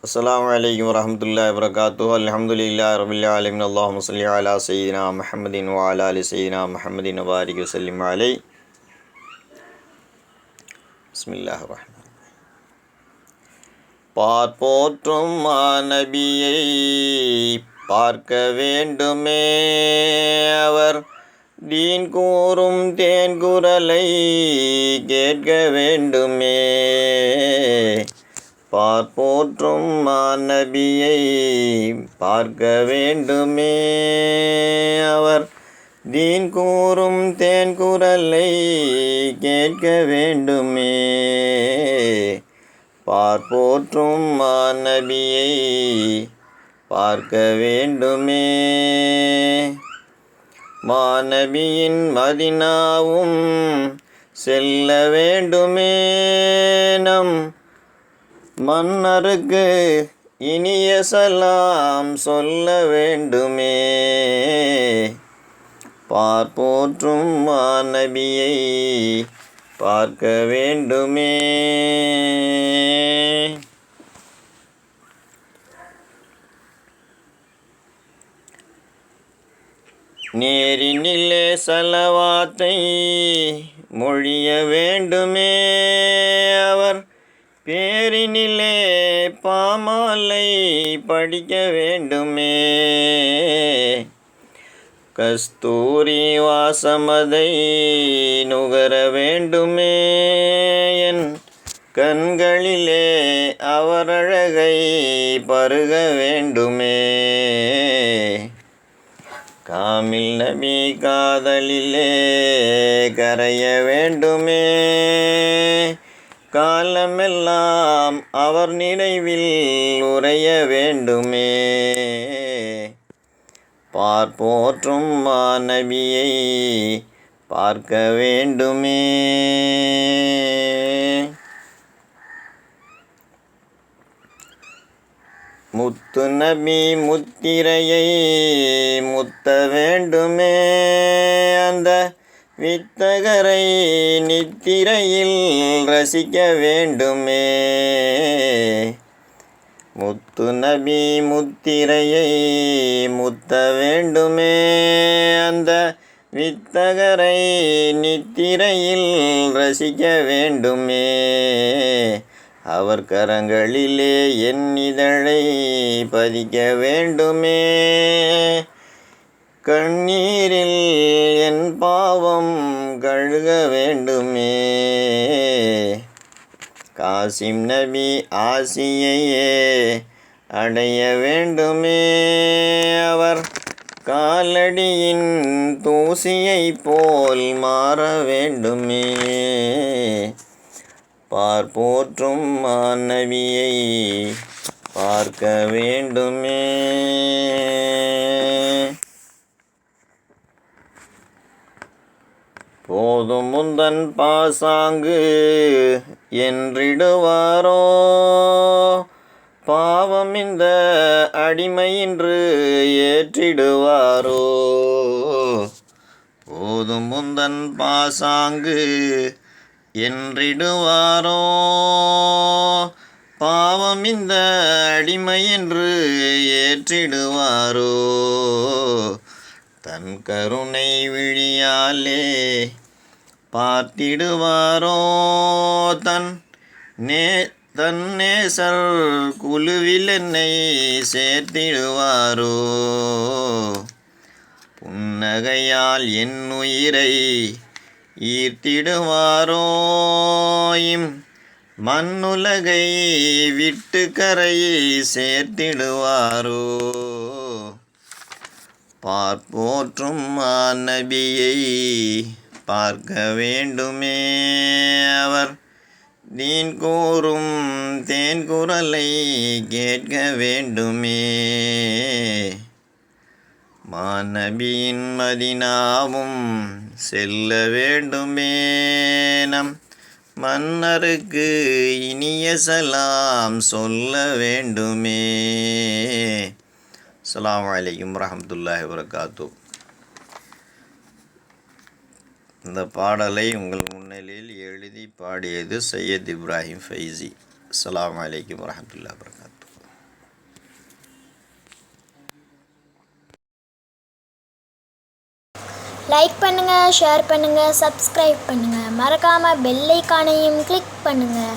அஸ்ஸலாமு அலைக்கும் வரஹ்மத்துல்லாஹி வபரகாத்துஹு. அல்ஹம்துலில்லாஹி ரப்பில் ஆலமீன். அல்லாஹும்ம ஸல்லி அலா ஸய்யிதினா முஹம்மதின் வ அலா ஆலி ஸய்யிதினா முஹம்மதின் வ பாரிக் வஸல்லிம் அலைஹி. பிஸ்மில்லாஹிர் ரஹ்மானிர் ரஹீம். பார்ப்போற்றும் மாநபியை பார்க்க வேண்டுமே, அவர் தீன் கூறும் தேன்குரலை கேட்க வேண்டுமே. பார்ப்போற்றும் மாநபியை பார்க்க வேண்டுமே, அவர் தீன் கூறும் தேன்குரலை கேட்க வேண்டுமே. பார்ப்போற்றும் மாநபியை பார்க்க வேண்டுமே. மாநபியின் மதினாவும் செல்ல வேண்டுமே, நம் மன்னருக்கு இனிய சலாம் சொல்ல வேண்டுமே. பார்ப்போற்றும் மாநபியை பார்க்க வேண்டுமே. நேரினிலே சலவாத்தை மொழிய வேண்டுமே, அவர் பேரினிலே பாமாலை படிக்க வேண்டுமே. கஸ்தூரி வாசமதை நுகர வேண்டுமே, என் கண்களிலே அவர் அழகை பருக வேண்டுமே. காமில் நபி காதலிலே கரைய வேண்டுமே, காலமெல்லாம் அவர் நினைவில் உறைய வேண்டுமே. பார்ப்போற்றும் மாநபியை பார்க்க வேண்டுமே. முத்து நபி முத்திரையை முத்த வேண்டுமே, அந்த வித்தகரை நித்திரையில் ரசிக்க வேண்டுமே. முத்து நபி முத்திரையை முத்த வேண்டுமே, அந்த வித்தகரை நித்திரையில் ரசிக்க வேண்டுமே. அவர் கரங்களிலே என் இதழை பதிக்க வேண்டுமே, கண்ணீரில் என் பாவம் கழுக வேண்டுமே. காசிம் நபி ஆசியையே அடைய வேண்டுமே, அவர் காலடியின் தூசியை போல் மாற வேண்டுமே. பார்ப்போற்றும் மாநபியை பார்க்க வேண்டுமே. போதும் முந்தன் பாசாங்கு என்றிடுவாரோ, பாவம் இந்த அடிமையின்று ஏற்றிடுவாரோ. போதும் முந்தன் பாசாங்கு என்றிடுவாரோ, பாவம் இந்த அடிமையென்று ஏற்றிடுவாரோ. தன் கருணை விழியாலே பார்த்திடுவாரோ, தன் நேசர் குழுவில் என்னை சேர்த்திடுவாரோ. புன்னகையால் என் உயிரை ஈர்த்திடுவாரோ, இம் மண்ணுலகை விட்டு கரையை சேர்த்திடுவாரோ. பார்ப்போற்றும் மாநபியை பார்க்க வேண்டுமே, அவர் தீன் கூறும் தேன்குரலை கேட்க வேண்டுமே. மாநபியின் மதினாவும் செல்ல வேண்டுமே, நம் மன்னருக்கு இனிய சலாம் சொல்ல வேண்டுமே. அஸ்ஸலாமு அலைக்கும் வரஹ்மத்துல்லாஹி வபரகாத்துஹு. இந்த பாடலை உங்கள் முன்னிலையில் எழுதி பாடியது சையத் இப்ராஹிம் ஃபைசி. அஸ்ஸலாமு அலைக்கும் வரஹ்மத்துல்லாஹி வபரகாத்துஹு. லைக் பண்ணுங்கள், ஷேர் பண்ணுங்கள், சப்ஸ்கிரைப் பண்ணுங்கள். மறக்காமல் பெல் ஐகானையும் கிளிக் பண்ணுங்கள்.